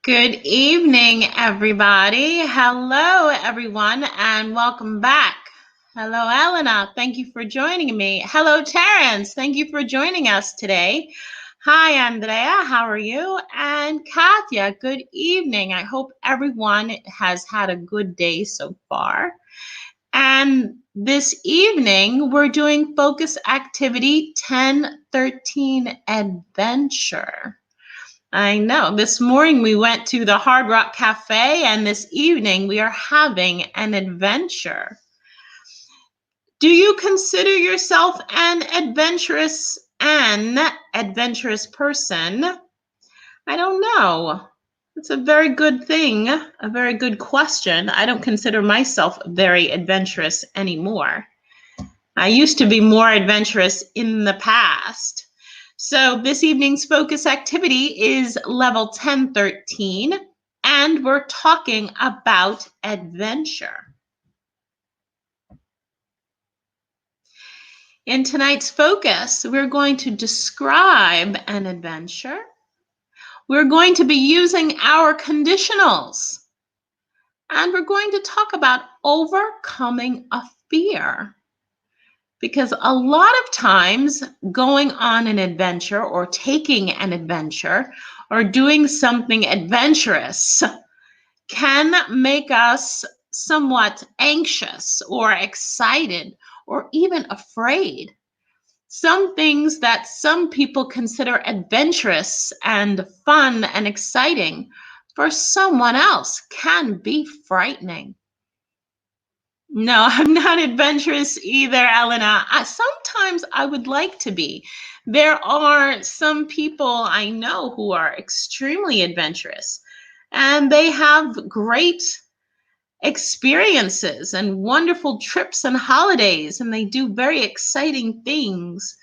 Good evening, everybody. Hello, everyone, and welcome back. Hello, Elena. Thank you for joining me. Hello, Terrence. Thank you for joining us today. Hi, Andrea. How are you? And Katya, good evening. I hope everyone has had a good day so far. And this evening, we're doing focus activity 1013 adventure. I know. This morning we went to the Hard Rock Cafe, and this evening we are having an adventure. Do you consider yourself an adventurous person? I don't know. It's a very good thing, a very good question. I don't consider myself very adventurous anymore. I used to be more adventurous in the past. So this evening's focus activity is level 1013, and we're talking about adventure. In tonight's focus, we're going to describe an adventure. We're going to be using our conditionals, and we're going to talk about overcoming a fear. Because a lot of times going on an adventure or taking an adventure or doing something adventurous can make us somewhat anxious or excited or even afraid. Some things that some people consider adventurous and fun and exciting for someone else can be frightening. No, I'm not adventurous either, Elena. Sometimes I would like to be. There are some people I know who are extremely adventurous, and they have great experiences and wonderful trips and holidays, and they do very exciting things.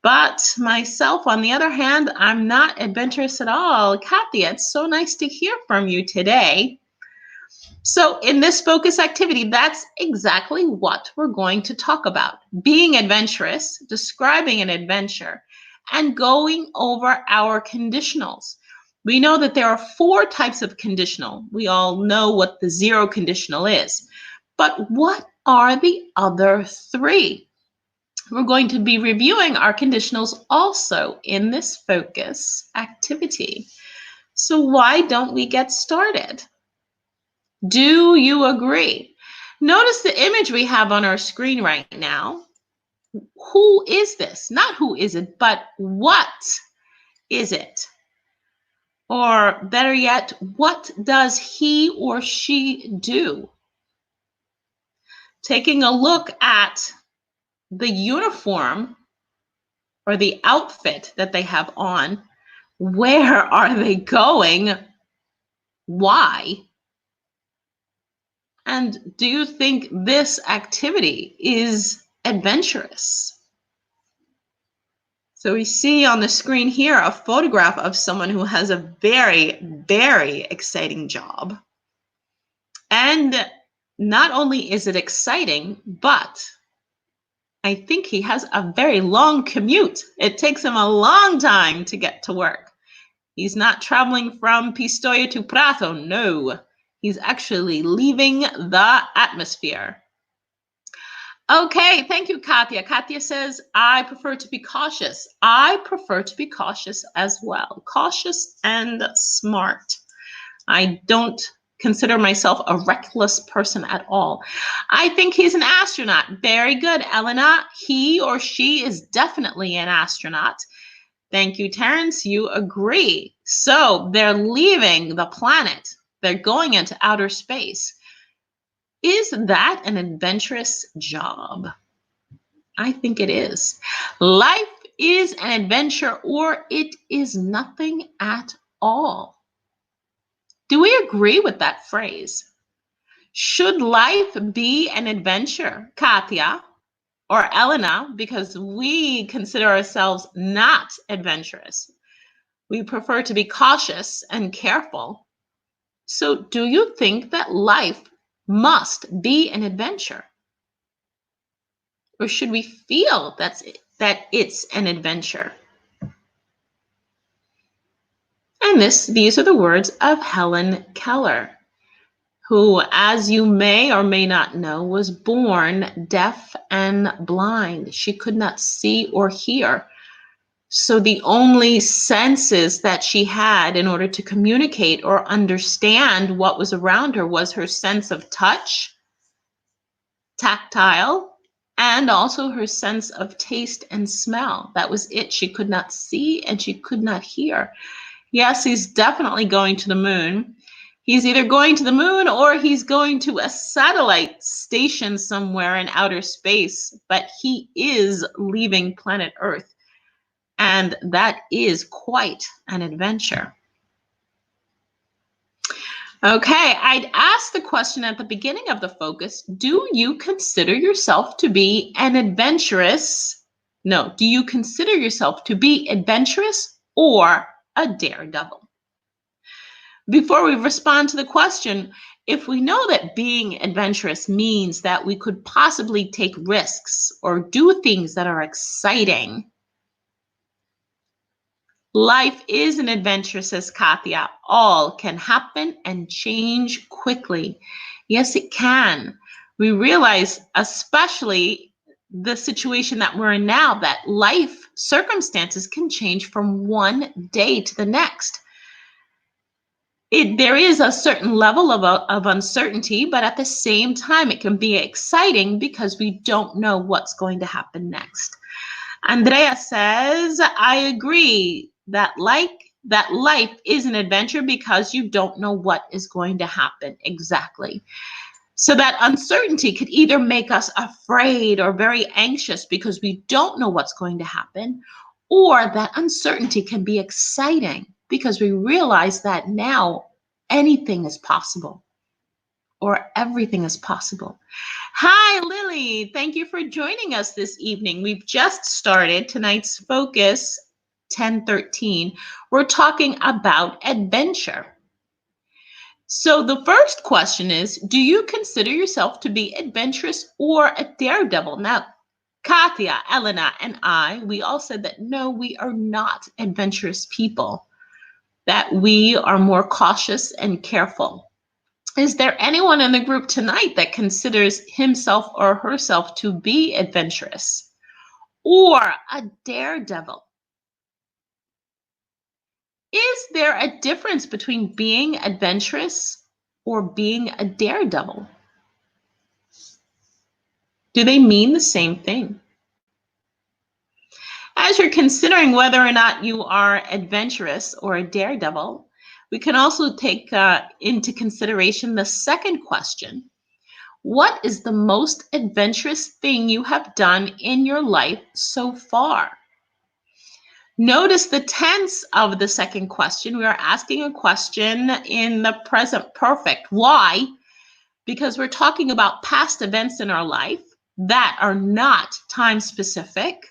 But myself, on the other hand, I'm not adventurous at all. Kathy, it's so nice to hear from you today. So in this focus activity, that's exactly what we're going to talk about. Being adventurous, describing an adventure, and going over our conditionals. We know that there are 4 types of conditional. We all know what the 0 conditional is. But what are the other 3? We're going to be reviewing our conditionals also in this focus activity. So why don't we get started? Do you agree? Notice the image we have on our screen right now. Who is this? Not who is it, but what is it? Or better yet, what does he or she do? Taking a look at the uniform or the outfit that they have on, where are they going? Why? And do you think this activity is adventurous? So we see on the screen here a photograph of someone who has a very, very exciting job. And not only is it exciting, but I think he has a very long commute. It takes him a long time to get to work. He's not traveling from Pistoia to Prato, no. He's actually leaving the atmosphere. Okay, thank you, Katya. Katya says, I prefer to be cautious. I prefer to be cautious as well. Cautious and smart. I don't consider myself a reckless person at all. I think he's an astronaut. Very good, Elena. He or she is definitely an astronaut. Thank you, Terrence. You agree. So they're leaving the planet. They're going into outer space. Is that an adventurous job? I think it is. Life is an adventure, or it is nothing at all. Do we agree with that phrase? Should life be an adventure, Katya or Elena, because we consider ourselves not adventurous? We prefer to be cautious and careful. So do you think that life must be an adventure? Or should we feel that it's an adventure? And And these are the words of Helen Keller, who, as you may or may not know, was born deaf and blind. She could not see or hear. So the only senses that she had in order to communicate or understand what was around her was her sense of touch, tactile, and also her sense of taste and smell. That was it. She could not see and she could not hear. Yes, he's definitely going to the moon. He's either going to the moon or he's going to a satellite station somewhere in outer space, but he is leaving planet Earth. And that is quite an adventure. Okay, I'd asked the question at the beginning of the focus, do you consider yourself to be an adventurous? No, do you consider yourself to be adventurous or a daredevil? Before we respond to the question, if we know that being adventurous means that we could possibly take risks or do things that are exciting, life is an adventure, says Katya. All can happen and change quickly. Yes, it can. We realize, especially the situation that we're in now, that life circumstances can change from one day to the next. There is a certain level of uncertainty, but at the same time, it can be exciting because we don't know what's going to happen next. Andrea says, I agree that life is an adventure because you don't know what is going to happen exactly. So that uncertainty could either make us afraid or very anxious because we don't know what's going to happen, or that uncertainty can be exciting because we realize that now anything is possible or everything is possible. Hi, Lily. Thank you for joining us this evening. We've just started tonight's focus, 1013. We're talking about adventure. So the first question is, do you consider yourself to be adventurous or a daredevil? Now, Katya, Elena, and we all said that no, we are not adventurous people, that we are more cautious and careful. Is there anyone in the group tonight that considers himself or herself to be adventurous or a daredevil? Is there a difference between being adventurous or being a daredevil? Do they mean the same thing? As you're considering whether or not you are adventurous or a daredevil, we can also take into consideration the second question. What is the most adventurous thing you have done in your life so far? Notice the tense of the second question. We are asking a question in the present perfect. Why? Because we're talking about past events in our life that are not time specific,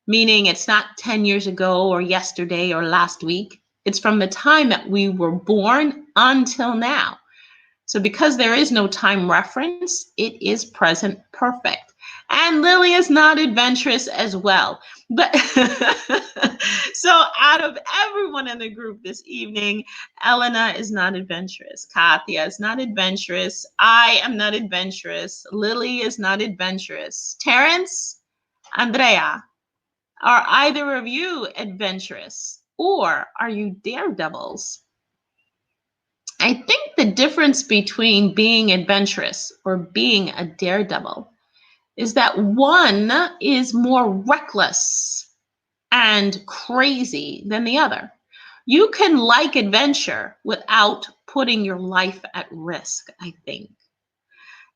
meaning it's not 10 years ago or yesterday or last week. It's from the time that we were born until now. So because there is no time reference, it is present perfect. And Lily is not adventurous as well. But so out of everyone in the group this evening, Elena is not adventurous. Katya is not adventurous. I am not adventurous. Lily is not adventurous. Terrence, Andrea, are either of you adventurous or are you daredevils? I think the difference between being adventurous or being a daredevil is that one is more reckless and crazy than the other. You can like adventure without putting your life at risk, I think.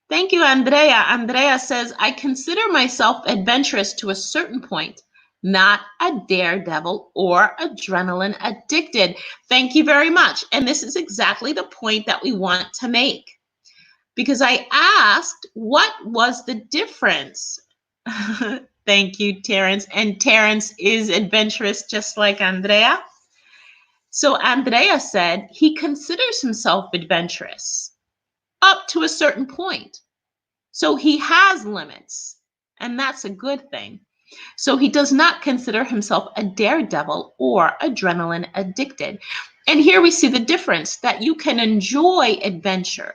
Thank you, Andrea. Andrea says, I consider myself adventurous to a certain point, not a daredevil or adrenaline addicted. Thank you very much. And this is exactly the point that we want to make. Because I asked, what was the difference? Thank you, Terrence. And Terrence is adventurous just like Andrea. So Andrea said he considers himself adventurous up to a certain point. So he has limits, and that's a good thing. So he does not consider himself a daredevil or adrenaline addicted. And here we see the difference, that you can enjoy adventure.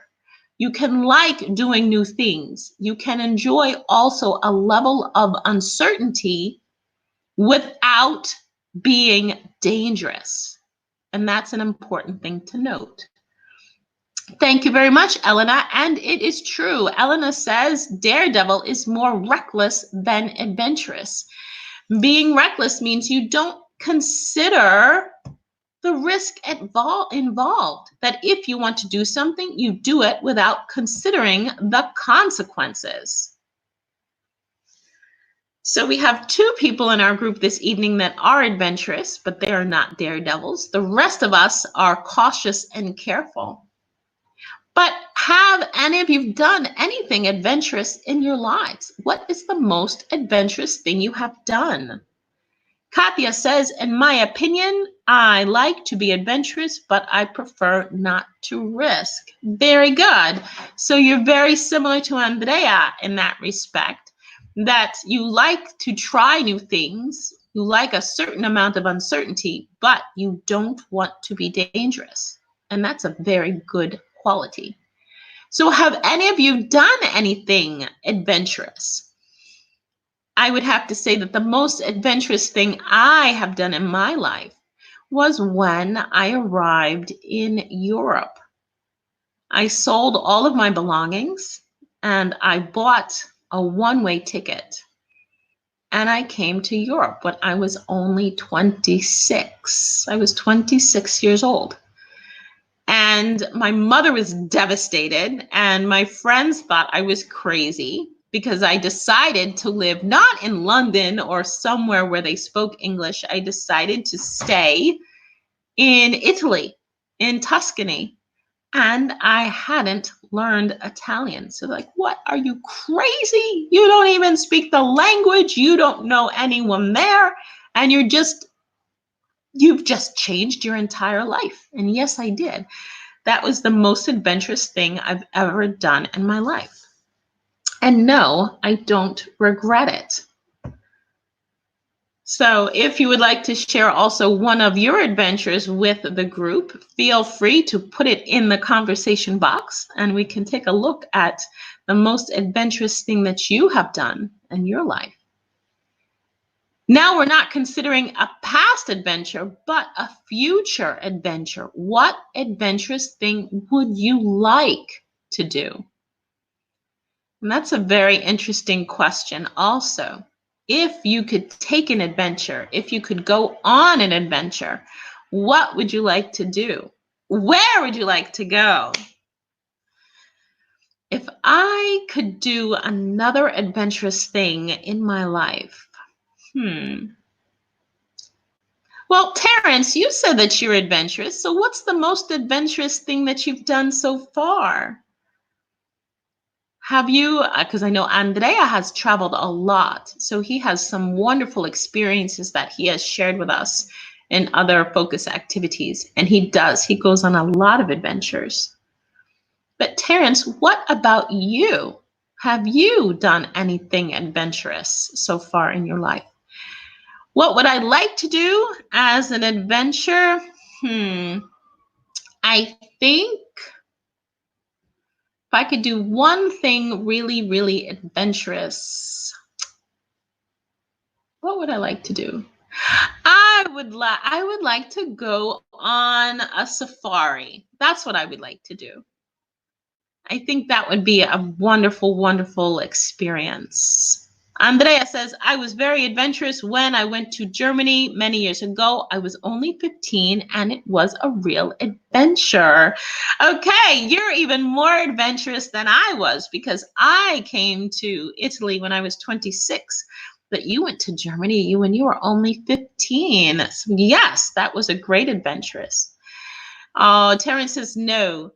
You can like doing new things. You can enjoy also a level of uncertainty without being dangerous. And that's an important thing to note. Thank you very much, Elena. And it is true. Elena says daredevil is more reckless than adventurous. Being reckless means you don't consider the risk involved. That if you want to do something, you do it without considering the consequences. So we have 2 people in our group this evening that are adventurous, but they are not daredevils. The rest of us are cautious and careful. But have any of you done anything adventurous in your lives? What is the most adventurous thing you have done? Katya says, in my opinion, I like to be adventurous, but I prefer not to risk. Very good. So you're very similar to Andrea in that respect, that you like to try new things, you like a certain amount of uncertainty, but you don't want to be dangerous. And that's a very good quality. So have any of you done anything adventurous? I would have to say that the most adventurous thing I have done in my life was when I arrived in Europe. I sold all of my belongings and I bought a one-way ticket. And I came to Europe when I was only 26. I was 26 years old. And my mother was devastated, and my friends thought I was crazy because I decided to live not in London or somewhere where they spoke English. I decided to stay in Italy, in Tuscany, and I hadn't learned Italian. So like, what, are you crazy? You don't even speak the language. You don't know anyone there, and you've just changed your entire life. And yes, I did. That was the most adventurous thing I've ever done in my life. And no, I don't regret it. So if you would like to share also one of your adventures with the group, feel free to put it in the conversation box and we can take a look at the most adventurous thing that you have done in your life. Now we're not considering a past adventure, but a future adventure. What adventurous thing would you like to do? And that's a very interesting question also. If you could take an adventure, if you could go on an adventure, what would you like to do? Where would you like to go? If I could do another adventurous thing in my life, Well, Terrence, you said that you're adventurous. So what's the most adventurous thing that you've done so far? Have you, because I know Andrea has traveled a lot. So he has some wonderful experiences that he has shared with us in other focus activities. And he goes on a lot of adventures. But Terrence, what about you? Have you done anything adventurous so far in your life? What would I like to do as an adventure? I think if I could do one thing really, really adventurous, what would I like to do? I would like to go on a safari. That's what I would like to do. I think that would be a wonderful, wonderful experience. Andrea says, I was very adventurous when I went to Germany many years ago. I was only 15 and it was a real adventure. Okay, you're even more adventurous than I was because I came to Italy when I was 26, but you went to Germany when you were only 15. So yes, that was a great adventurous. Oh, Terrence says no.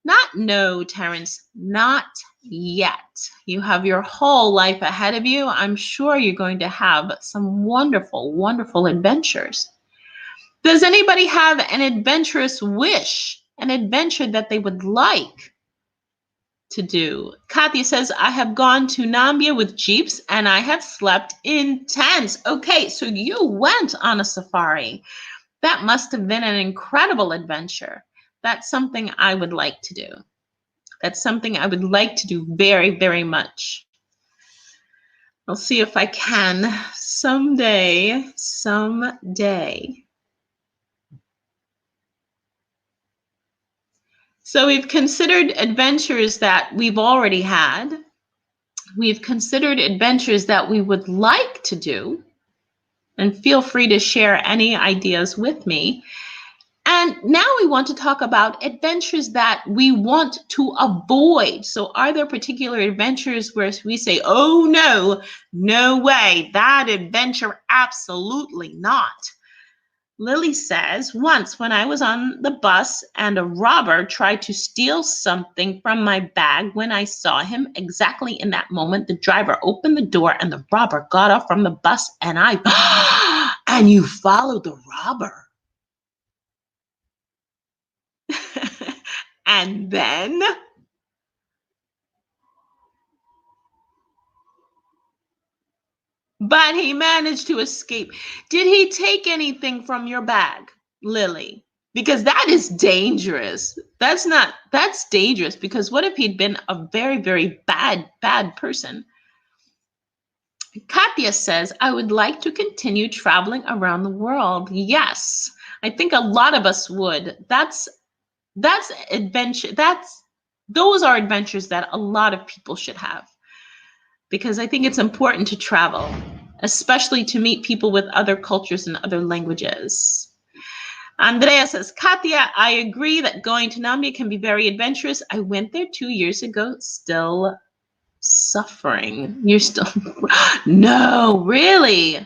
Not no, Terrence, not yet. You have your whole life ahead of you. I'm sure you're going to have some wonderful, wonderful adventures. Does anybody have an adventurous wish, an adventure that they would like to do? Kathy says, I have gone to Nambia with jeeps and I have slept in tents. Okay, so you went on a safari. That must have been an incredible adventure. That's something I would like to do. That's something I would like to do very, very much. I'll see if I can someday. So we've considered adventures that we've already had. We've considered adventures that we would like to do. And feel free to share any ideas with me. And now we want to talk about adventures that we want to avoid. So are there particular adventures where we say, oh no, no way, that adventure, absolutely not. Lily says, once when I was on the bus and a robber tried to steal something from my bag, when I saw him exactly in that moment, the driver opened the door and the robber got off from the bus and and you followed the robber. And then? But he managed to escape. Did he take anything from your bag, Lily? Because that is dangerous. That's dangerous, because what if he'd been a very, very bad person? Katya says, I would like to continue traveling around the world. Yes, I think a lot of us would. That's adventure. Those are adventures that a lot of people should have, because I think it's important to travel, especially to meet people with other cultures and other languages. Andrea says, Katya, I agree that going to Nambia can be very adventurous. I went there 2 years ago, still suffering. You're still, no, really?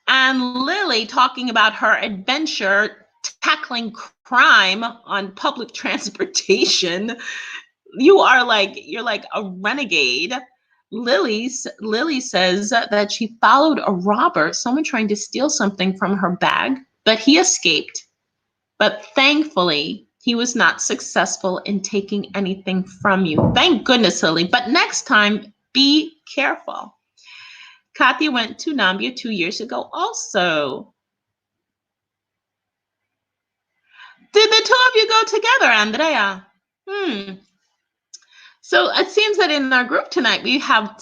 And Lily talking about her adventure tackling crime on public transportation. You're like a renegade. Lily says that she followed a robber, someone trying to steal something from her bag, but he escaped. But thankfully, he was not successful in taking anything from you. Thank goodness, Lily. But next time, be careful. Katya went to Nambia 2 years ago also. Did the two of you go together, Andrea? So it seems that in our group tonight, we have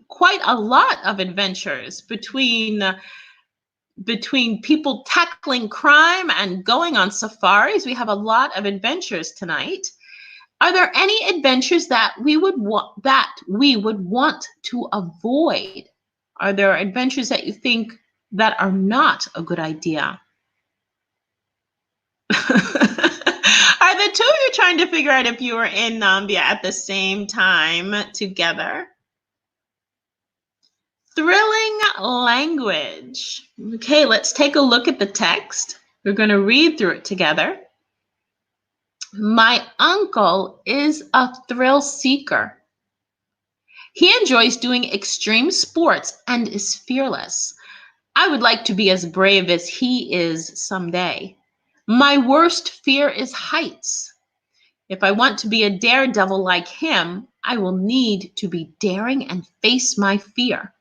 quite a lot of adventures between people tackling crime and going on safaris. We have a lot of adventures tonight. Are there any adventures that we would want to avoid? Are there adventures that you think that are not a good idea? Are the two of you trying to figure out if you were in Nambia at the same time together? Thrilling language. Okay, let's take a look at the text. We're going to read through it together. My uncle is a thrill seeker. He enjoys doing extreme sports and is fearless. I would like to be as brave as he is someday. My worst fear is heights. If I want to be a daredevil like him, I will need to be daring and face my fear.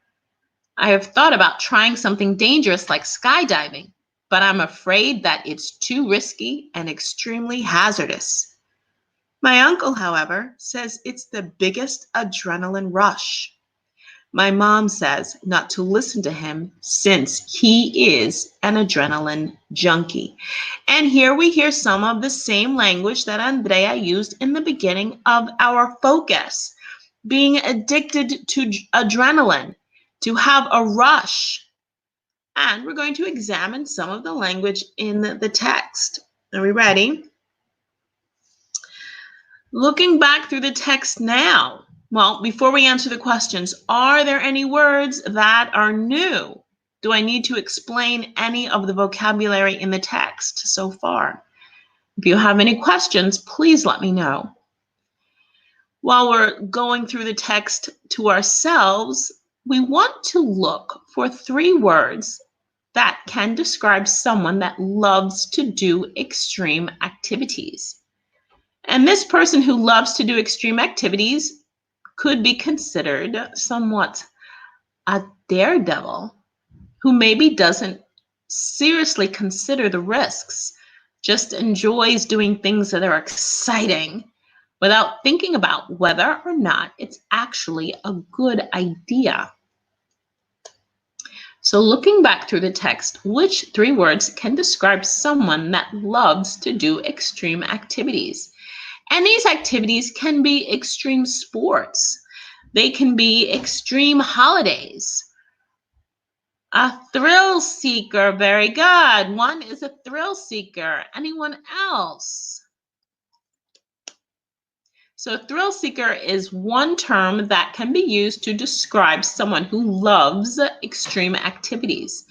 I have thought about trying something dangerous like skydiving, but I'm afraid that it's too risky and extremely hazardous. My uncle, however, says it's the biggest adrenaline rush. My mom says not to listen to him since he is an adrenaline junkie. And here we hear some of the same language that Andrea used in the beginning of our focus. Being addicted to adrenaline, to have a rush. And we're going to examine some of the language in the text. Are we ready? Looking back through the text now. Well, before we answer the questions, are there any words that are new? Do I need to explain any of the vocabulary in the text so far? If you have any questions, please let me know. While we're going through the text to ourselves, we want to look for 3 words that can describe someone that loves to do extreme activities. And this person who loves to do extreme activities could be considered somewhat a daredevil. who maybe doesn't seriously consider the risks, just enjoys doing things that are exciting without thinking about whether or not it's actually a good idea. So looking back through the text, which three words can describe someone that loves to do extreme activities? And these activities can be extreme sports. They can be extreme holidays. A thrill seeker, very good. One is a thrill seeker. Anyone else? So thrill seeker is one term that can be used to describe someone who loves extreme activities.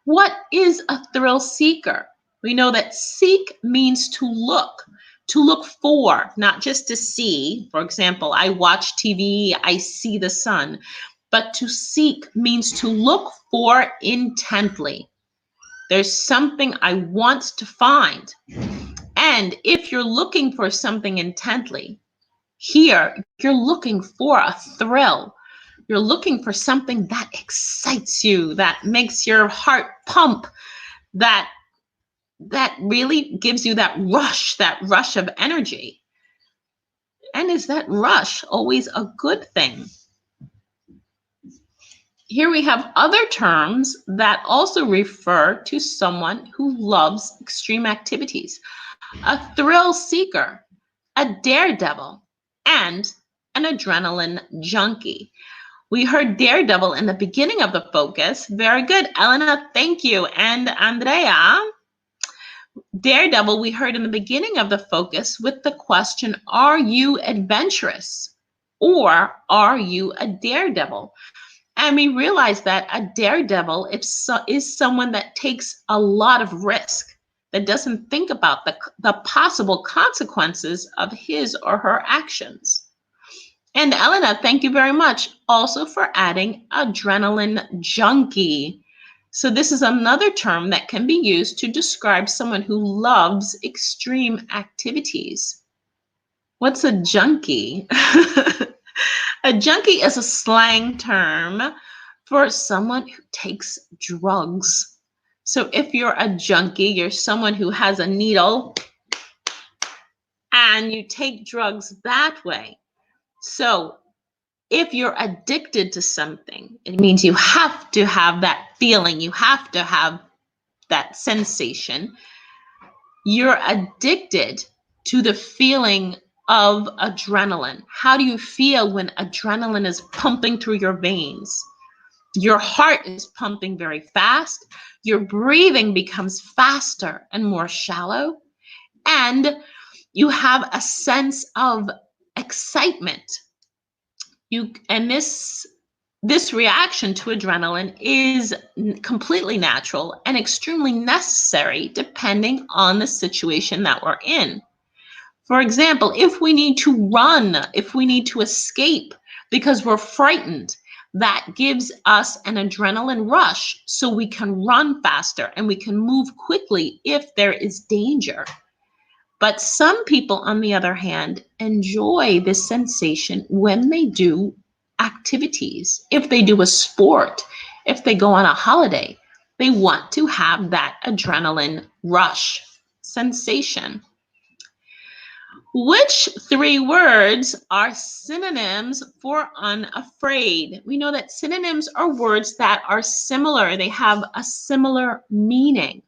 What is a thrill seeker? We know that seek means to look for, not just to see. For example, I watch TV, I see the sun. But to seek means to look for intently. There's something I want to find. And if you're looking for something intently, here you're looking for a thrill. You're looking for something that excites you, that makes your heart pump, that really gives you that rush of energy. And is that rush always a good thing? Here we have other terms that also refer to someone who loves extreme activities. A thrill seeker, a daredevil, and an adrenaline junkie. We heard daredevil in the beginning of the focus. Very good, Elena, thank you. And Andrea, daredevil we heard in the beginning of the focus with the question, are you adventurous or are you a daredevil? And we realize that a daredevil is someone that takes a lot of risk, that doesn't think about the possible consequences of his or her actions. And Elena, thank you very much also for adding adrenaline junkie. So this is another term that can be used to describe someone who loves extreme activities. What's a junkie? A junkie is a slang term for someone who takes drugs. So if you're a junkie, you're someone who has a needle and you take drugs that way. So if you're addicted to something, it means you have to have that feeling, you have to have that sensation. You're addicted to the feeling of adrenaline. How do you feel when adrenaline is pumping through your veins? Your heart is pumping very fast. Your breathing becomes faster and more shallow. And you have a sense of excitement. This reaction to adrenaline is completely natural and extremely necessary depending on the situation that we're in. For example, if we need to run, if we need to escape because we're frightened, that gives us an adrenaline rush so we can run faster and we can move quickly if there is danger. But some people, on the other hand, enjoy this sensation when they do activities. If they do a sport, if they go on a holiday, they want to have that adrenaline rush sensation. Which three words are synonyms for unafraid? We know that synonyms are words that are similar. They have a similar meaning,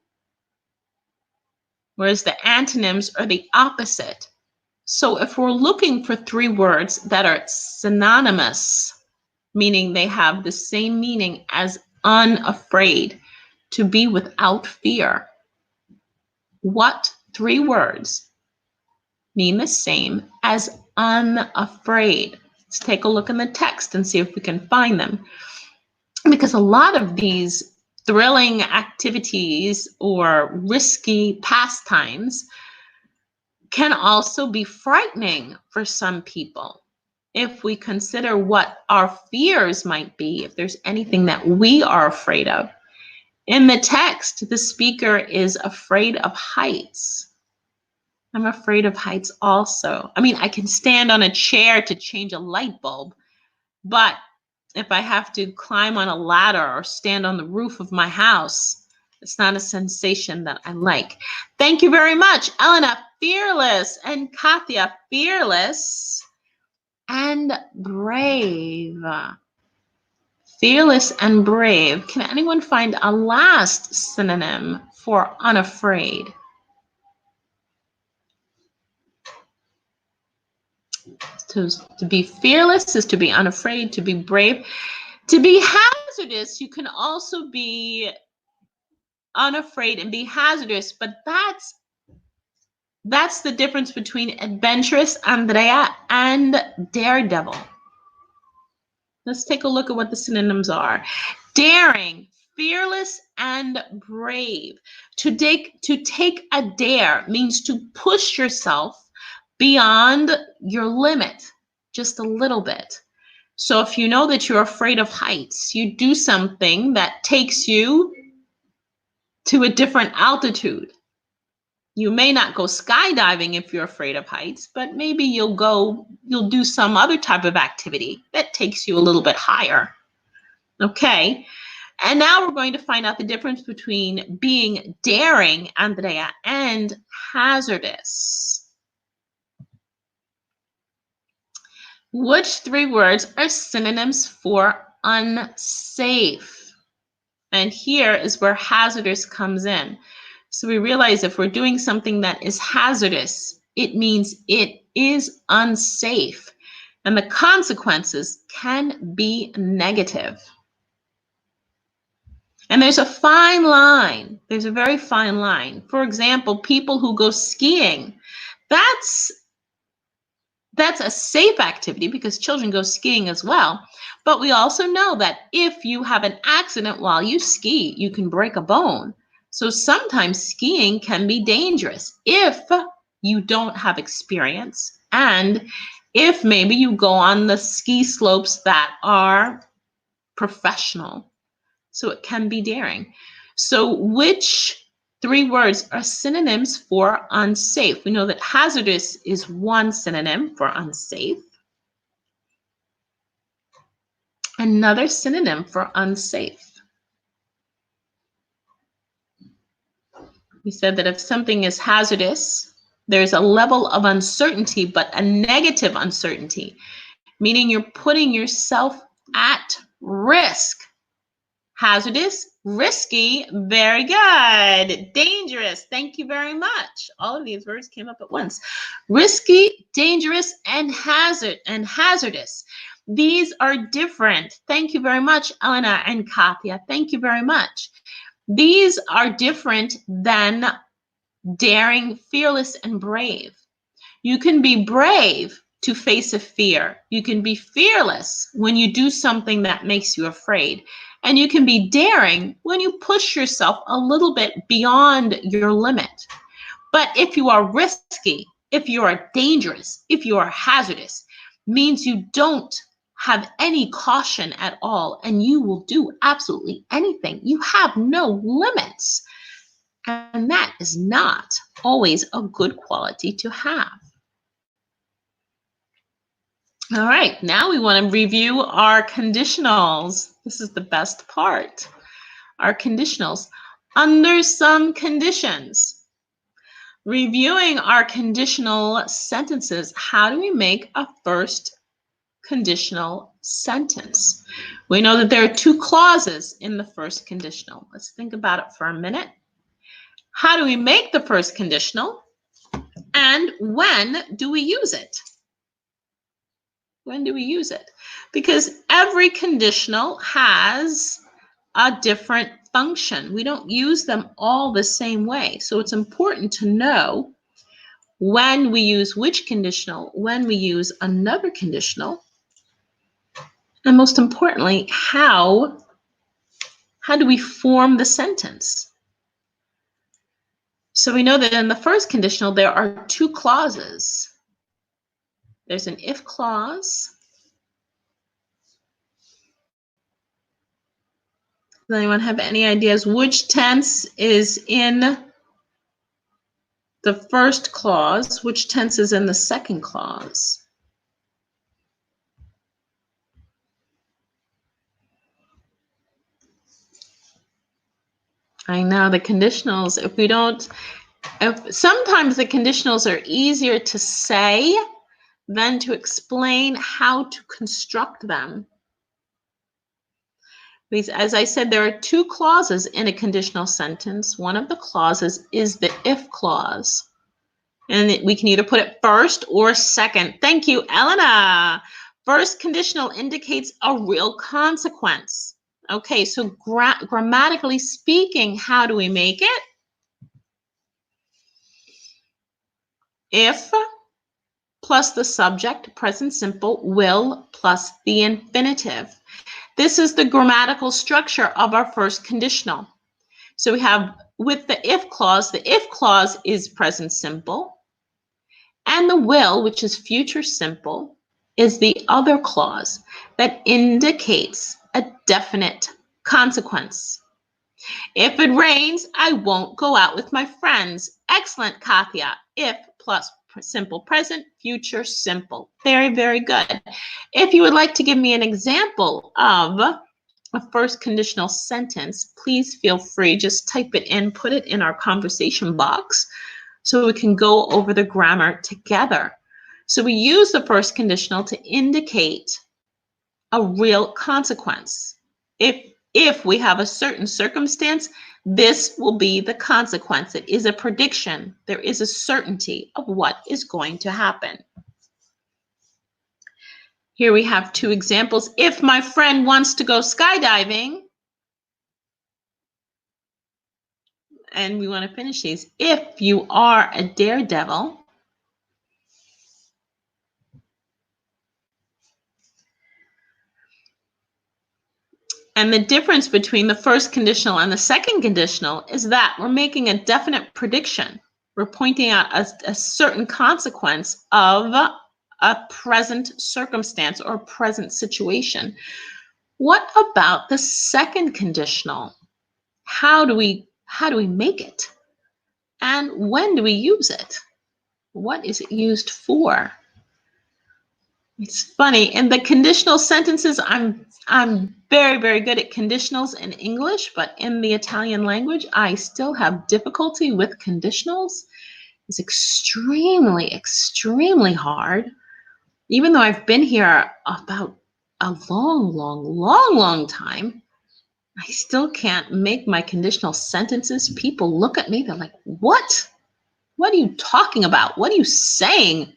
whereas the antonyms are the opposite. So if we're looking for three words that are synonymous, meaning they have the same meaning as unafraid, to be without fear, what three words mean the same as unafraid? Let's take a look in the text and see if we can find them. Because a lot of these thrilling activities or risky pastimes can also be frightening for some people. If we consider what our fears might be, if there's anything that we are afraid of. In the text, the speaker is afraid of heights. I'm afraid of heights also. I mean, I can stand on a chair to change a light bulb, but if I have to climb on a ladder or stand on the roof of my house. It's not a sensation that I like. Thank you very much, Elena. Fearless. And Katya, fearless and brave. Fearless and brave. Can anyone find a last synonym for unafraid? To be fearless is to be unafraid, to be brave. To be hazardous, you can also be unafraid and be hazardous, but that's the difference between adventurous, Andrea, and daredevil. Let's take a look at what the synonyms are. Daring, fearless, and brave. To take a dare means to push yourself beyond your limit just a little bit. So if you know that you're afraid of heights, you do something that takes you to a different altitude. You may not go skydiving if you're afraid of heights, but maybe you'll do some other type of activity that takes you a little bit higher. Okay. And now we're going to find out the difference between being daring, Andrea, and hazardous. Which three words are synonyms for unsafe? And here is where hazardous comes in. So we realize if we're doing something that is hazardous, it means it is unsafe. And the consequences can be negative. And there's a fine line. There's a very fine line. For example, people who go skiing, that's a safe activity because children go skiing as well. But we also know that if you have an accident while you ski, you can break a bone. So sometimes skiing can be dangerous if you don't have experience and if maybe you go on the ski slopes that are professional. So it can be daring. So which three words are synonyms for unsafe? We know that hazardous is one synonym for unsafe. Another synonym for unsafe. We said that if something is hazardous, there's a level of uncertainty, but a negative uncertainty, meaning you're putting yourself at risk. Hazardous, risky, very good. Dangerous, thank you very much. All of these words came up at once. Risky, dangerous, and hazardous. These are different. Thank you very much, Elena and Katya. Thank you very much. These are different than daring, fearless, and brave. You can be brave to face a fear. You can be fearless when you do something that makes you afraid. And you can be daring when you push yourself a little bit beyond your limit. But if you are risky, if you are dangerous, if you are hazardous, means you don't have any caution at all and you will do absolutely anything. You have no limits. And that is not always a good quality to have. All right, now we want to review our conditionals. This is the best part. Our conditionals. Under some conditions. Reviewing our conditional sentences, how do we make a first conditional sentence? We know that there are two clauses in the first conditional. Let's think about it for a minute. How do we make the first conditional? And when do we use it? When do we use it? Because every conditional has a different function. We don't use them all the same way. So it's important to know when we use which conditional, when we use another conditional, and most importantly, how do we form the sentence? So we know that in the first conditional, there are two clauses. There's an if clause. Does anyone have any ideas which tense is in the first clause? Which tense is in the second clause? I know the conditionals, if sometimes the conditionals are easier to say than to explain how to construct them. Because as I said, there are two clauses in a conditional sentence. One of the clauses is the if clause. And we can either put it first or second. Thank you, Elena. First conditional indicates a real consequence. Okay, so grammatically speaking, how do we make it? If plus the subject, present simple, will plus the infinitive. This is the grammatical structure of our first conditional. So we have with the if clause is present simple, and the will, which is future simple, is the other clause that indicates a definite consequence. If it rains, I won't go out with my friends. Excellent, Katya. If plus simple present, future simple. Very, very good. If you would like to give me an example of a first conditional sentence, please feel free. Just type it in, put it in our conversation box so we can go over the grammar together. So we use the first conditional to indicate a real consequence. If we have a certain circumstance, this will be the consequence. It is a prediction. There is a certainty of what is going to happen. Here we have two examples. If my friend wants to go skydiving, and we want to finish these. If you are a daredevil, and the difference between the first conditional and the second conditional is that we're making a definite prediction. We're pointing out a certain consequence of a present circumstance or present situation. What about the second conditional? How do we make it? And when do we use it? What is it used for? It's funny. In the conditional sentences, I'm very, very good at conditionals in English, but in the Italian language, I still have difficulty with conditionals. It's extremely, extremely hard. Even though I've been here about a long time, I still can't make my conditional sentences. People look at me, they're like, what? What are you talking about? What are you saying?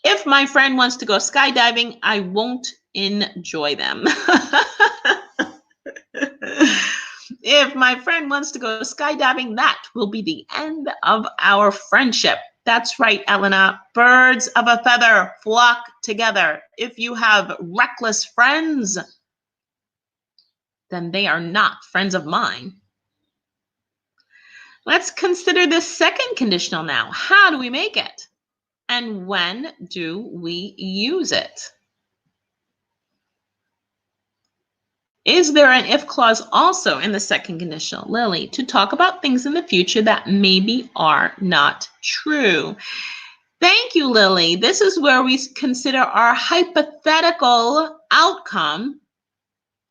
If my friend wants to go skydiving, I won't enjoy them. If my friend wants to go skydiving, that will be the end of our friendship. That's right, Elena. Birds of a feather flock together. If you have reckless friends, then they are not friends of mine. Let's consider this second conditional now. How do we make it? And when do we use it? Is there an if clause also in the second conditional, Lily, to talk about things in the future that maybe are not true? Thank you, Lily. This is where we consider our hypothetical outcome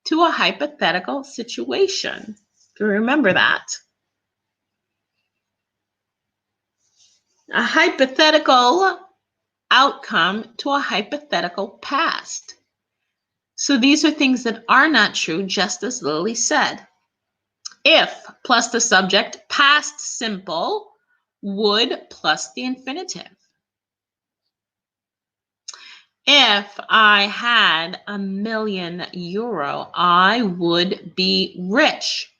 to a hypothetical situation. Do you remember that? A hypothetical outcome to a hypothetical past. So these are things that are not true, just as Lily said. If plus the subject, past simple, would plus the infinitive. If I had €1,000,000, I would be rich.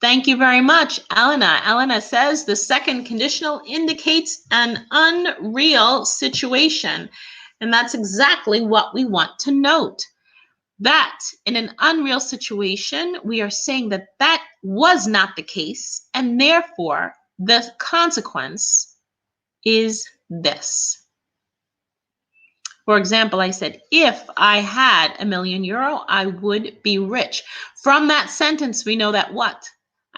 Thank you very much, Elena. Elena says the second conditional indicates an unreal situation. And that's exactly what we want to note. That in an unreal situation, we are saying that that was not the case, and therefore the consequence is this. For example, I said, if I had €1,000,000, I would be rich. From that sentence, we know that what?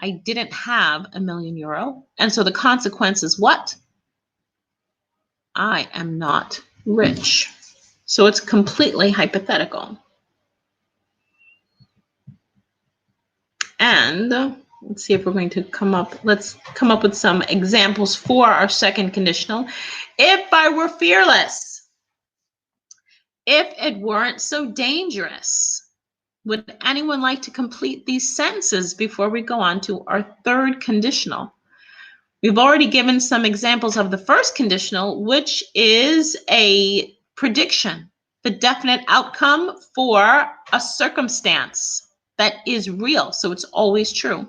I didn't have €1,000,000, and so the consequence is what? I am not rich. So it's completely hypothetical. And Let's see if we're going to let's come up with some examples for our second conditional. If I were fearless, if it weren't so dangerous. Would anyone like to complete these sentences before we go on to our third conditional? We've already given some examples of the first conditional, which is a prediction, the definite outcome for a circumstance that is real, so it's always true.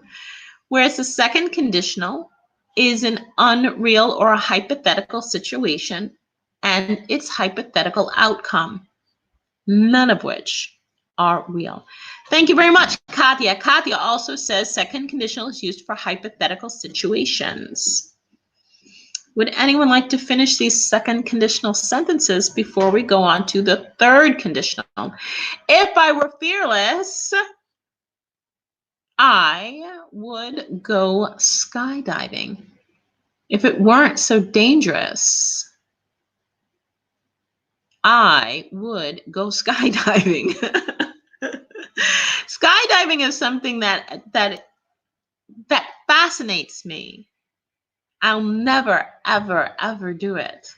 Whereas the second conditional is an unreal or a hypothetical situation and its hypothetical outcome, none of which are real. Thank you very much, Katya. Katya also says second conditional is used for hypothetical situations. Would anyone like to finish these second conditional sentences before we go on to the third conditional? If I were fearless, I would go skydiving. If it weren't so dangerous, I would go skydiving. Skydiving is something that fascinates me. I'll never, ever, ever do it.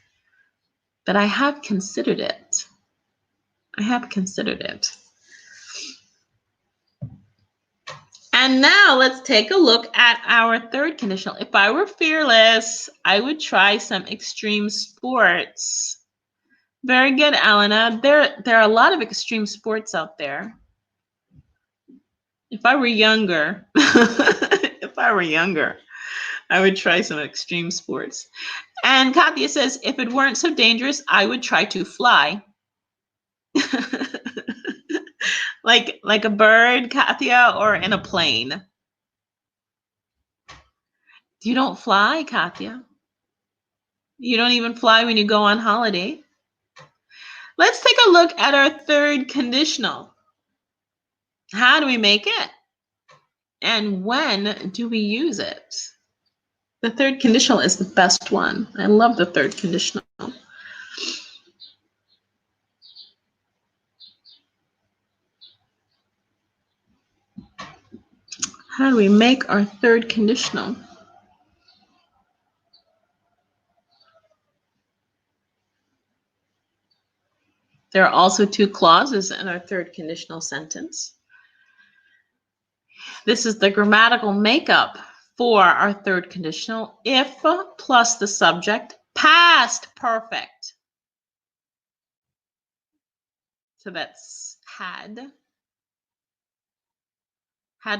But I have considered it. I have considered it. And now let's take a look at our third conditional. If I were fearless, I would try some extreme sports. Very good, Elena. There are a lot of extreme sports out there. If I were younger, I would try some extreme sports. And Katya says, if it weren't so dangerous, I would try to fly. like a bird, Katya, or in a plane? You don't fly, Katya. You don't even fly when you go on holiday. Let's take a look at our third conditional. How do we make it? And when do we use it? The third conditional is the best one. I love the third conditional. How do we make our third conditional? There are also two clauses in our third conditional sentence. This is the grammatical makeup for our third conditional. If plus the subject, past perfect. So that's had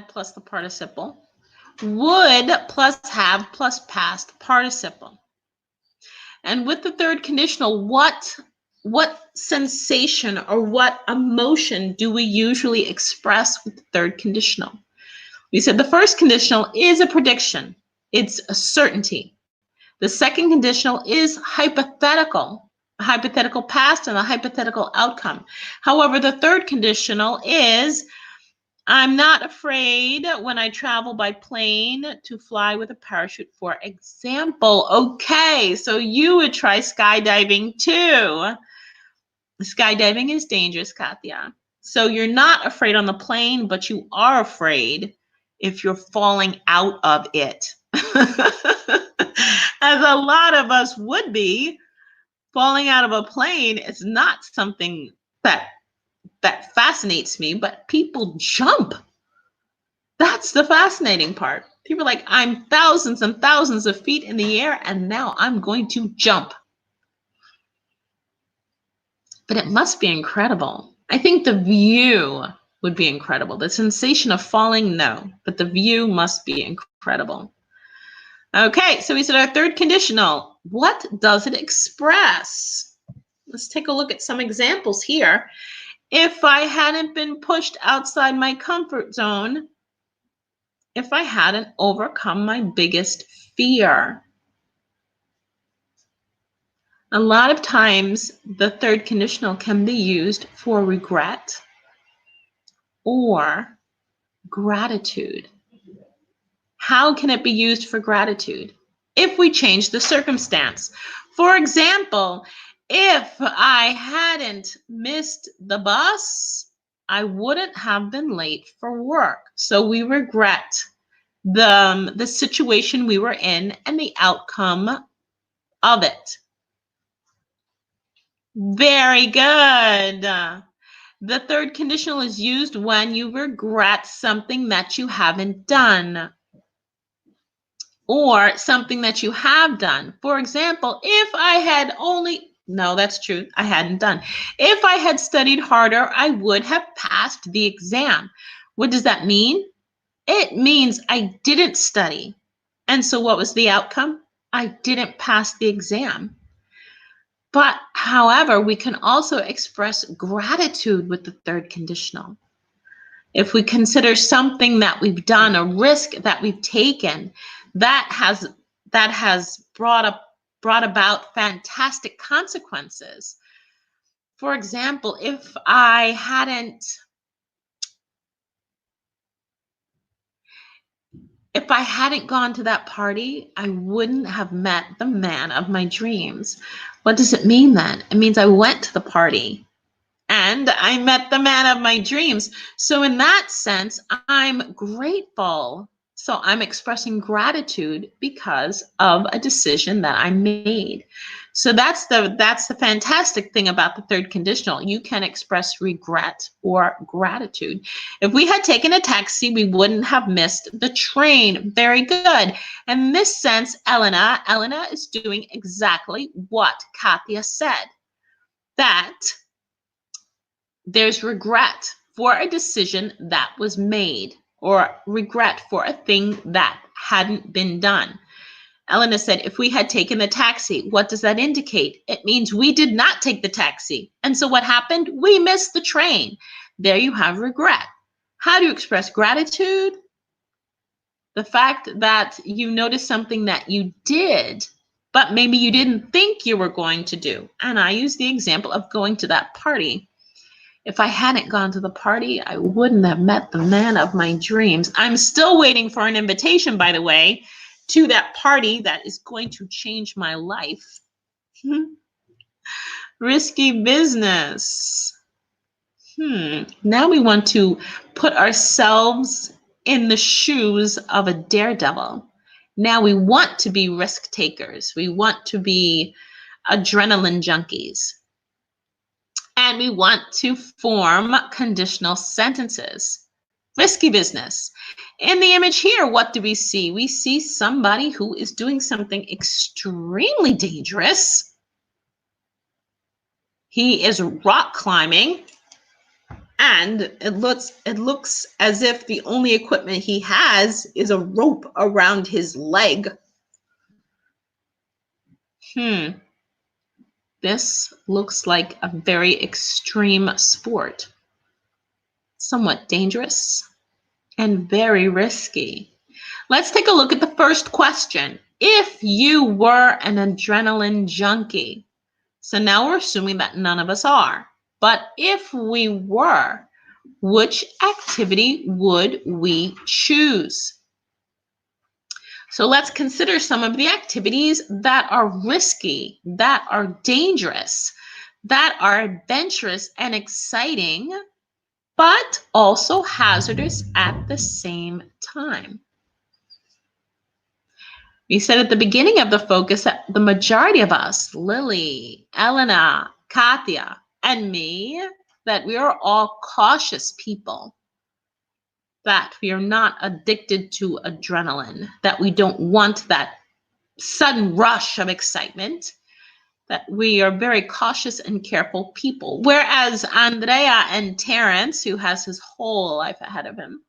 plus the participle. Would plus have plus past participle. And with the third conditional, what sensation or what emotion do we usually express with the third conditional? We said the first conditional is a prediction. It's a certainty. The second conditional is hypothetical, a hypothetical past and a hypothetical outcome. However, the third conditional is, I'm not afraid when I travel by plane to fly with a parachute, for example. Okay, so you would try skydiving too. Skydiving is dangerous, Katya. So you're not afraid on the plane, but you are afraid if you're falling out of it. As a lot of us would be. Falling out of a plane is not something that fascinates me, but people jump. That's the fascinating part. People are like, I'm thousands and thousands of feet in the air, and now I'm going to jump. But it must be incredible. I think the view would be incredible. The sensation of falling, no, but the view must be incredible. Okay, so we said our third conditional. What does it express? Let's take a look at some examples here. If I hadn't been pushed outside my comfort zone, if I hadn't overcome my biggest fear. A lot of times, the third conditional can be used for regret or gratitude. How can it be used for gratitude? If we change the circumstance. For example, if I hadn't missed the bus, I wouldn't have been late for work. So we regret the situation we were in and the outcome of it. Very good. The third conditional is used when you regret something that you haven't done or something that you have done. For example, if I had only, no, that's true, I hadn't done. If I had studied harder, I would have passed the exam. What does that mean? It means I didn't study. And so what was the outcome? I didn't pass the exam. But however, we can also express gratitude with the third conditional. If we consider something that we've done, a risk that we've taken, that has brought about fantastic consequences. For example, if I hadn't gone to that party, I wouldn't have met the man of my dreams. What does it mean then? It means I went to the party and I met the man of my dreams. So in that sense, I'm grateful. So I'm expressing gratitude because of a decision that I made. So that's the fantastic thing about the third conditional. You can express regret or gratitude. If we had taken a taxi, we wouldn't have missed the train. Very good. In this sense, Elena is doing exactly what Katya said. That there's regret for a decision that was made or regret for a thing that hadn't been done. Elena said, if we had taken the taxi, what does that indicate? It means we did not take the taxi. And so what happened? We missed the train. There you have regret. How do you express gratitude? The fact that you noticed something that you did, but maybe you didn't think you were going to do. And I use the example of going to that party. If I hadn't gone to the party, I wouldn't have met the man of my dreams. I'm still waiting for an invitation, by the way, to that party that is going to change my life. Risky business. Now we want to put ourselves in the shoes of a daredevil. Now we want to be risk takers. We want to be adrenaline junkies. And we want to form conditional sentences. Risky business. In the image here, what do we see? We see somebody who is doing something extremely dangerous. He is rock climbing, and it looks as if the only equipment he has is a rope around his leg. This looks like a very extreme sport. Somewhat dangerous and very risky. Let's take a look at the first question. If you were an adrenaline junkie, so now we're assuming that none of us are, but if we were, which activity would we choose? So let's consider some of the activities that are risky, that are dangerous, that are adventurous and exciting, but also hazardous at the same time. We said at the beginning of the focus that the majority of us, Lily, Elena, Katya, and me, that we are all cautious people, that we are not addicted to adrenaline, that we don't want that sudden rush of excitement, that we are very cautious and careful people. Whereas Andrea and Terrence, who has his whole life ahead of him,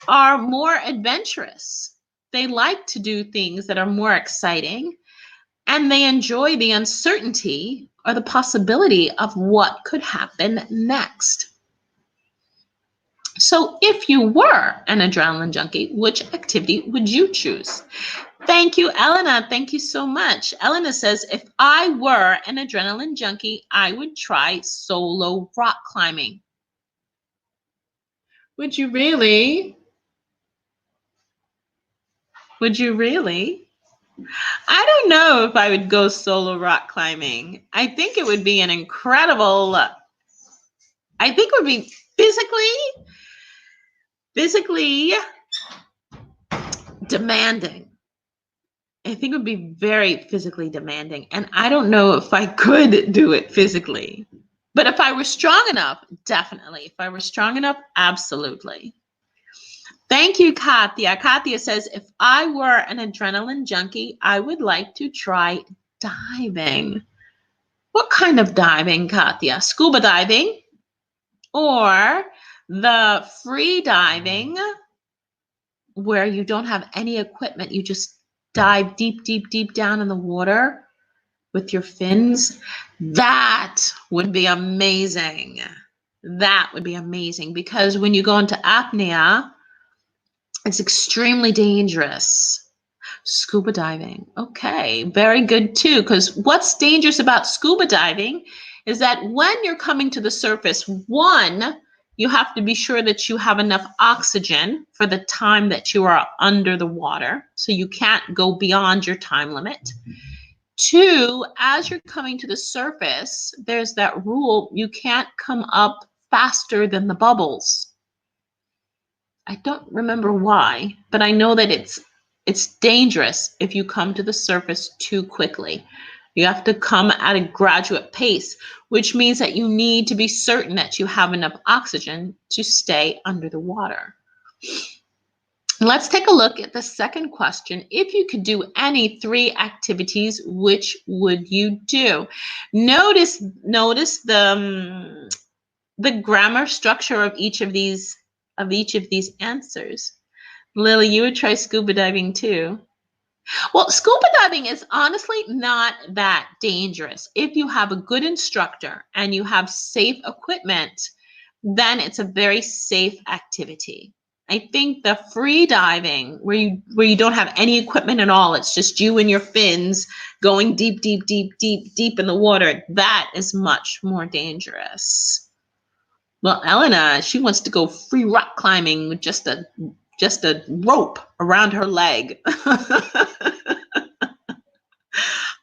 are more adventurous. They like to do things that are more exciting, and they enjoy the uncertainty or the possibility of what could happen next. So if you were an adrenaline junkie, which activity would you choose? Thank you, Elena. Thank you so much. Elena says, if I were an adrenaline junkie, I would try solo rock climbing. Would you really? Would you really? I don't know if I would go solo rock climbing. I think it would be an incredible, I think it would be physically demanding. I think it would be very physically demanding. And I don't know if I could do it physically. But if I were strong enough, definitely. If I were strong enough, absolutely. Thank you, Katya. Katya says, if I were an adrenaline junkie, I would like to try diving. What kind of diving, Katya? Scuba diving or the free diving where you don't have any equipment? You just dive deep, deep, deep down in the water with your fins? That would be amazing. That would be amazing because when you go into apnea, it's extremely dangerous. Scuba diving. Okay, very good too. Because what's dangerous about scuba diving is that when you're coming to the surface, one, you have to be sure that you have enough oxygen for the time that you are under the water. So you can't go beyond your time limit. Two, as you're coming to the surface, there's that rule, you can't come up faster than the bubbles. I don't remember why, but I know that it's dangerous if you come to the surface too quickly. You have to come at a graduate pace, which means that you need to be certain that you have enough oxygen to stay under the water. Let's take a look at the second question. If you could do any three activities, which would you do? Notice the grammar structure of each of these answers. Lily, you would try scuba diving too. Well, scuba diving is honestly not that dangerous. If you have a good instructor and you have safe equipment, then it's a very safe activity. I think the free diving where you don't have any equipment at all, it's just you and your fins going deep, deep, deep, deep, deep in the water, that is much more dangerous. Well, Elena, she wants to go free rock climbing with just a rope around her leg.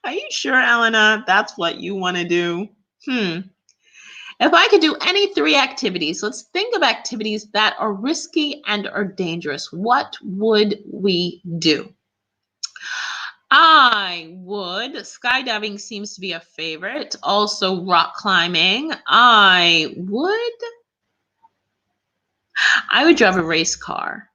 Are you sure, Elena, that's what you want to do? If I could do any three activities, let's think of activities that are risky and are dangerous. What would we do? Skydiving seems to be a favorite. Also rock climbing. I would drive a race car.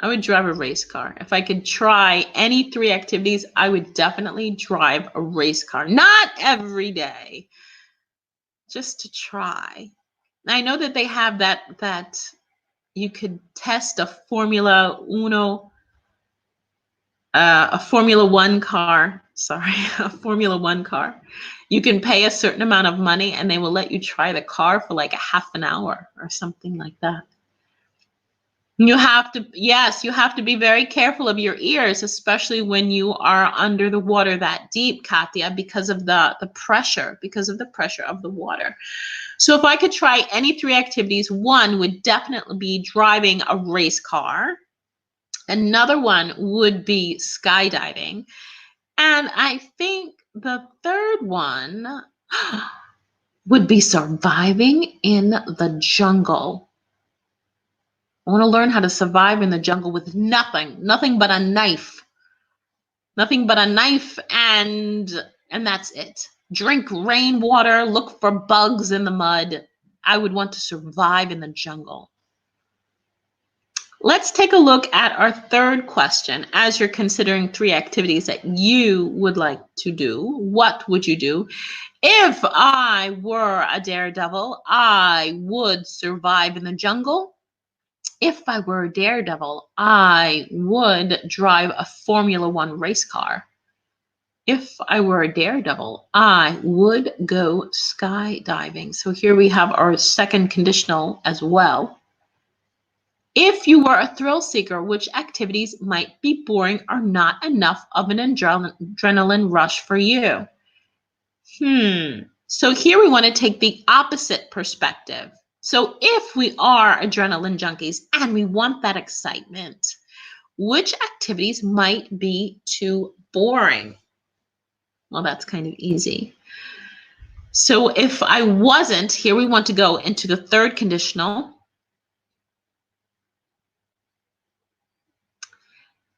I would drive a race car. If I could try any three activities, I would definitely drive a race car. Not every day, just to try. I know that they have that you could test a Formula One car. Sorry, a Formula One car. You can pay a certain amount of money and they will let you try the car for like a half an hour or something like that. You have to be very careful of your ears, especially when you are under the water that deep, Katya, because of the pressure of the water. So if I could try any three activities, one would definitely be driving a race car. Another one would be skydiving. And I think the third one would be surviving in the jungle. I want to learn how to survive in the jungle with nothing but a knife. Nothing but a knife and that's it. Drink rainwater, look for bugs in the mud. I would want to survive in the jungle. Let's take a look at our third question. As you're considering three activities that you would like to do, what would you do? If I were a daredevil, I would survive in the jungle. If I were a daredevil, I would drive a Formula One race car. If I were a daredevil, I would go skydiving. So here we have our second conditional as well. If you were a thrill seeker, which activities might be boring or not enough of an adrenaline rush for you? So here we want to take the opposite perspective. So if we are adrenaline junkies and we want that excitement, which activities might be too boring? Well, that's kind of easy. So if I wasn't, here we want to go into the third conditional.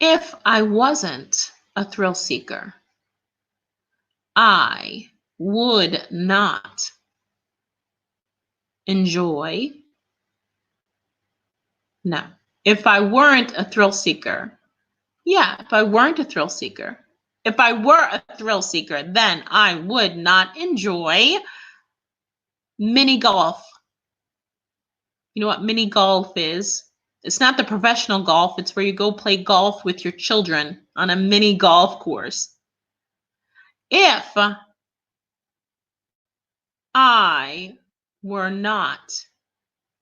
If I wasn't a thrill seeker, I would not enjoy. No. If I weren't a thrill seeker, yeah, if I weren't a thrill seeker, if I were a thrill seeker, then I would not enjoy mini golf. You know what mini golf is? It's not the professional golf. It's where you go play golf with your children on a mini golf course. If I were not,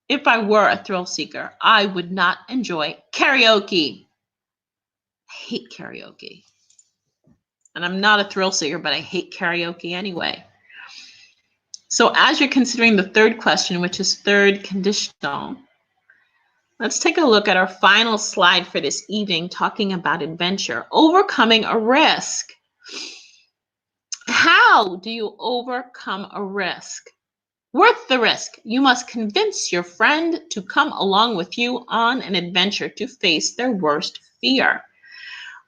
if I were a thrill seeker, I would not enjoy karaoke. I hate karaoke. And I'm not a thrill seeker, but I hate karaoke anyway. So as you're considering the third question, which is third conditional, let's take a look at our final slide for this evening, talking about adventure, overcoming a risk. How do you overcome a risk? Worth the risk. You must convince your friend to come along with you on an adventure to face their worst fear.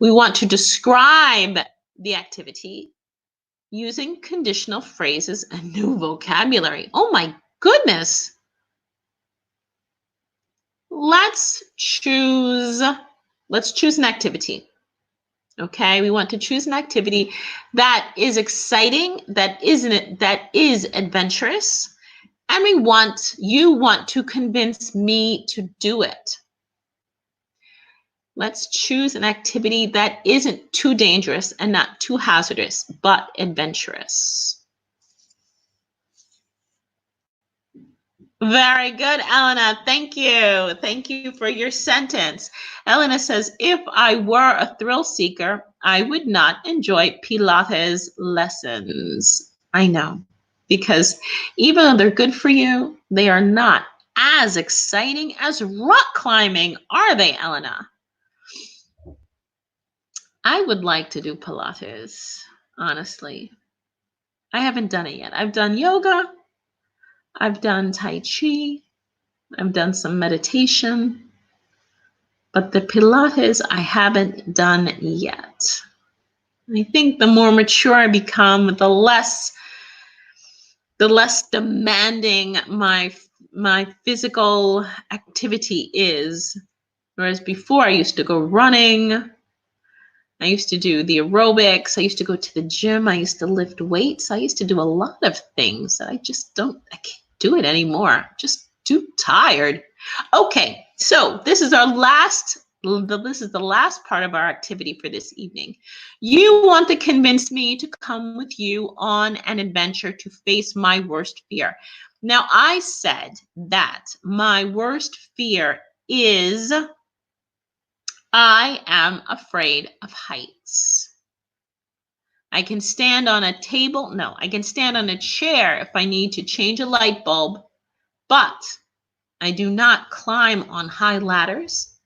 We want to describe the activity using conditional phrases and new vocabulary. Oh my goodness. Let's choose an activity. Okay, we want to choose an activity that is exciting, that is adventurous, and you want to convince me to do it. Let's choose an activity that isn't too dangerous and not too hazardous, but adventurous. Very good, Elena. Thank you. Thank you for your sentence. Elena says, if I were a thrill seeker, I would not enjoy Pilates lessons. I know, because even though they're good for you, they are not as exciting as rock climbing, are they, Elena? I would like to do Pilates, honestly. I haven't done it yet. I've done yoga. I've done Tai Chi. I've done some meditation. But the Pilates I haven't done yet. I think the more mature I become, the less demanding my physical activity is. Whereas before I used to go running, I used to do the aerobics, I used to go to the gym, I used to lift weights, I used to do a lot of things that I can't do it anymore. I'm just too tired. Okay, so this is the last part of our activity for this evening. You want to convince me to come with you on an adventure to face my worst fear. Now, I said that my worst fear is I am afraid of heights. I can stand on a table. No, I can stand on a chair if I need to change a light bulb, but I do not climb on high ladders.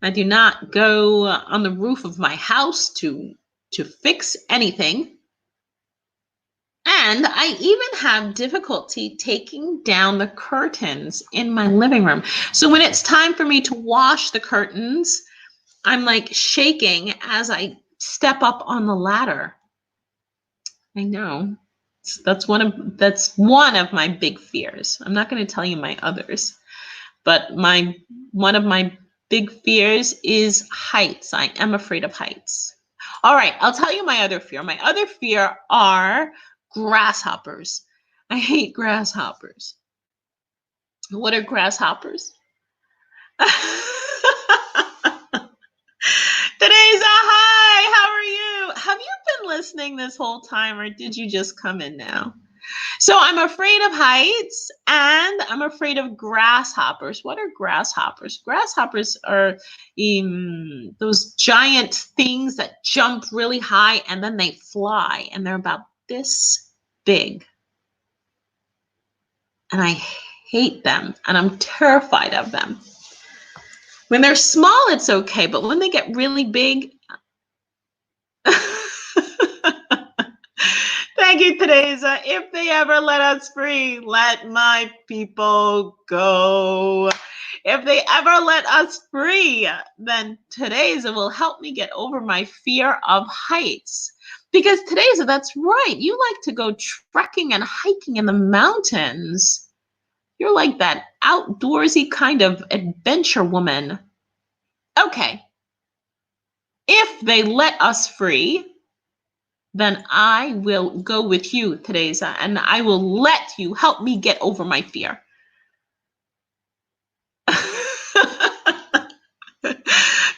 I do not go on the roof of my house to fix anything. And I even have difficulty taking down the curtains in my living room. So when it's time for me to wash the curtains, I'm like shaking as I step up on the ladder. I know. That's one of my big fears. I'm not going to tell you my others, but one of my big fears is heights. I am afraid of heights. All right, I'll tell you my other fear. My other fear are grasshoppers. I hate grasshoppers. What are grasshoppers? Teresa, hi, how are you? Have you been listening this whole time or did you just come in now? So I'm afraid of heights and I'm afraid of grasshoppers. What are grasshoppers? Grasshoppers are those giant things that jump really high and then they fly and they're about this big. And I hate them and I'm terrified of them. When they're small, it's okay, but when they get really big, thank you, Teresa. If they ever let us free, let my people go. If they ever let us free, then today's will help me get over my fear of heights. Because today's, that's right. You like to go trekking and hiking in the mountains. You're like that outdoorsy kind of adventure woman. Okay. If they let us free, then I will go with you, Teresa, and I will let you help me get over my fear.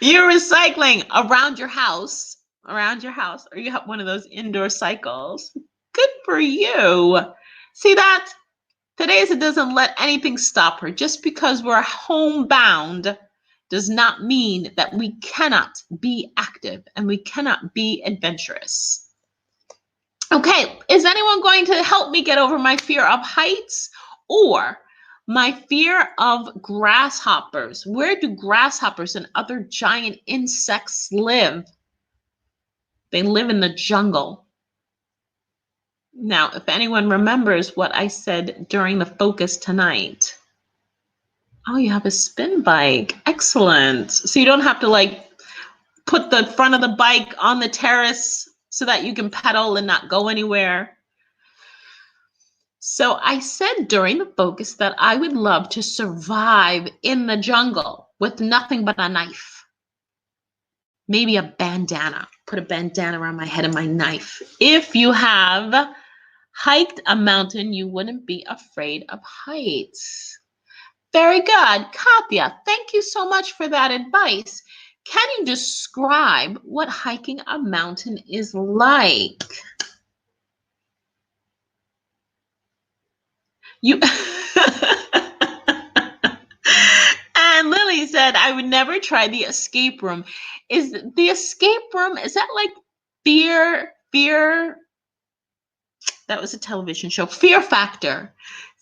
You're recycling around your house, or you have one of those indoor cycles. Good for you. See that? Teresa doesn't let anything stop her. Just because we're homebound does not mean that we cannot be active and we cannot be adventurous. Okay, is anyone going to help me get over my fear of heights or my fear of grasshoppers? Where do grasshoppers and other giant insects live? They live in the jungle. Now, if anyone remembers what I said during the focus tonight. Oh, you have a spin bike. Excellent. So you don't have to like put the front of the bike on the terrace so that you can pedal and not go anywhere. So I said during the focus that I would love to survive in the jungle with nothing but a knife. Maybe a bandana. Put a bandana around my head and my knife. If you have hiked a mountain, you wouldn't be afraid of heights. Very good. Katya, thank you so much for that advice. Can you describe what hiking a mountain is like? You And Lily said, I would never try the escape room. Is the escape room, is that like fear? That was a television show. Fear Factor.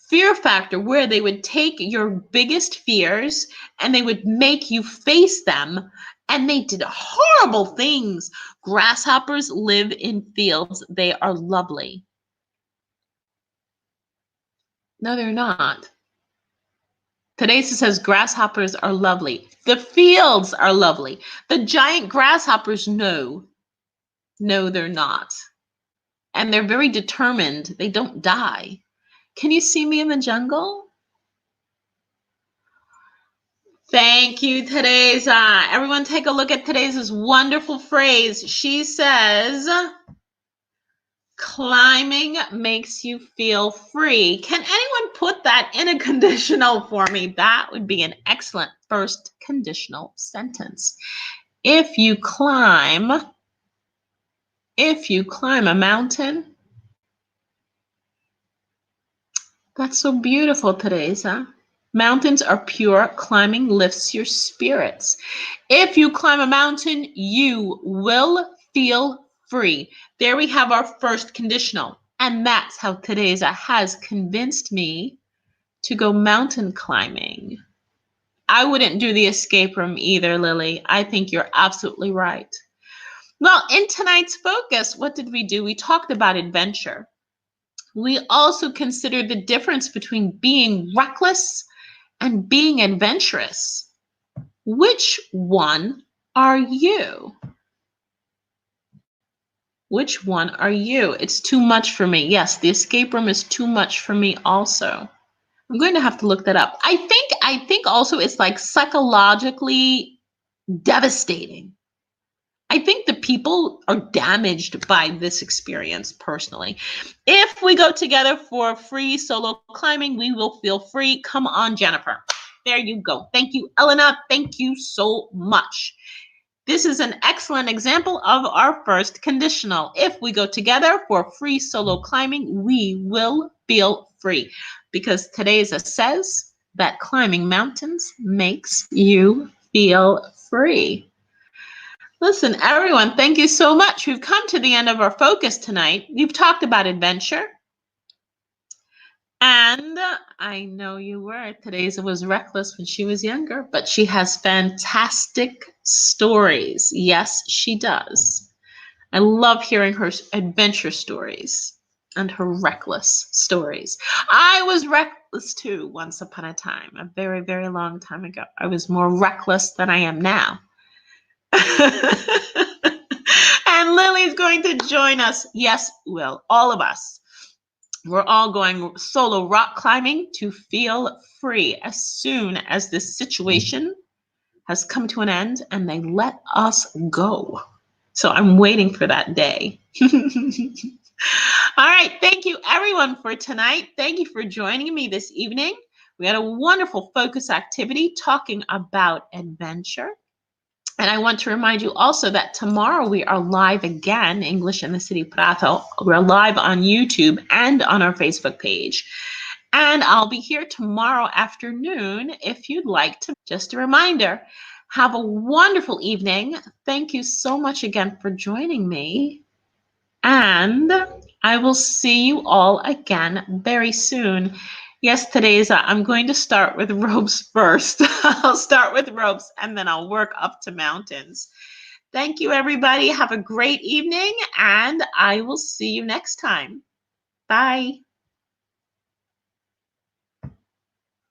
Fear Factor, where they would take your biggest fears and they would make you face them. And they did horrible things. Grasshoppers live in fields. They are lovely. No, they're not. Teresa says grasshoppers are lovely. The fields are lovely. The giant grasshoppers, no. No, they're not. And they're very determined. They don't die. Can you see me in the jungle? Thank you, Teresa. Everyone take a look at Teresa's wonderful phrase. She says, climbing makes you feel free. Can anyone put that in a conditional for me? That would be an excellent first conditional sentence. If you climb a mountain, that's so beautiful, Teresa. Mountains are pure. Climbing lifts your spirits. If you climb a mountain, you will feel free. There we have our first conditional. And that's how Teresa has convinced me to go mountain climbing. I wouldn't do the escape room either, Lily. I think you're absolutely right. Well, in tonight's focus, what did we do? We talked about adventure. We also considered the difference between being reckless and being adventurous. Which one are you? Which one are you? It's too much for me. Yes, the escape room is too much for me also. I'm going to have to look that up. I think also it's like psychologically devastating. I think the people are damaged by this experience personally. If we go together for free solo climbing, we will feel free. Come on, Jennifer. There you go. Thank you, Elena. Thank you so much. This is an excellent example of our first conditional. If we go together for free solo climbing, we will feel free. Because today's says that climbing mountains makes you feel free. Listen, everyone, thank you so much. We've come to the end of our focus tonight. We've talked about adventure. And I know you were. Teresa was reckless when she was younger, but she has fantastic stories. Yes, she does. I love hearing her adventure stories. and her reckless stories. I was reckless too once upon a time, a very, very long time ago. I was more reckless than I am now. And Lily's going to join us. Yes, Will, all of us. We're all going solo rock climbing to feel free as soon as this situation has come to an end and they let us go. So I'm waiting for that day. All right. Thank you, everyone, for tonight. Thank you for joining me this evening. We had a wonderful focus activity talking about adventure. And I want to remind you also that tomorrow we are live again, English in the City Prato. We're live on YouTube and on our Facebook page. And I'll be here tomorrow afternoon if you'd like to. Just a reminder, have a wonderful evening. Thank you so much again for joining me. And I will see you all again very soon. Yes, I'm going to start with ropes first. I'll start with ropes and then I'll work up to mountains. Thank you, everybody. Have a great evening, and I will see you next time. Bye.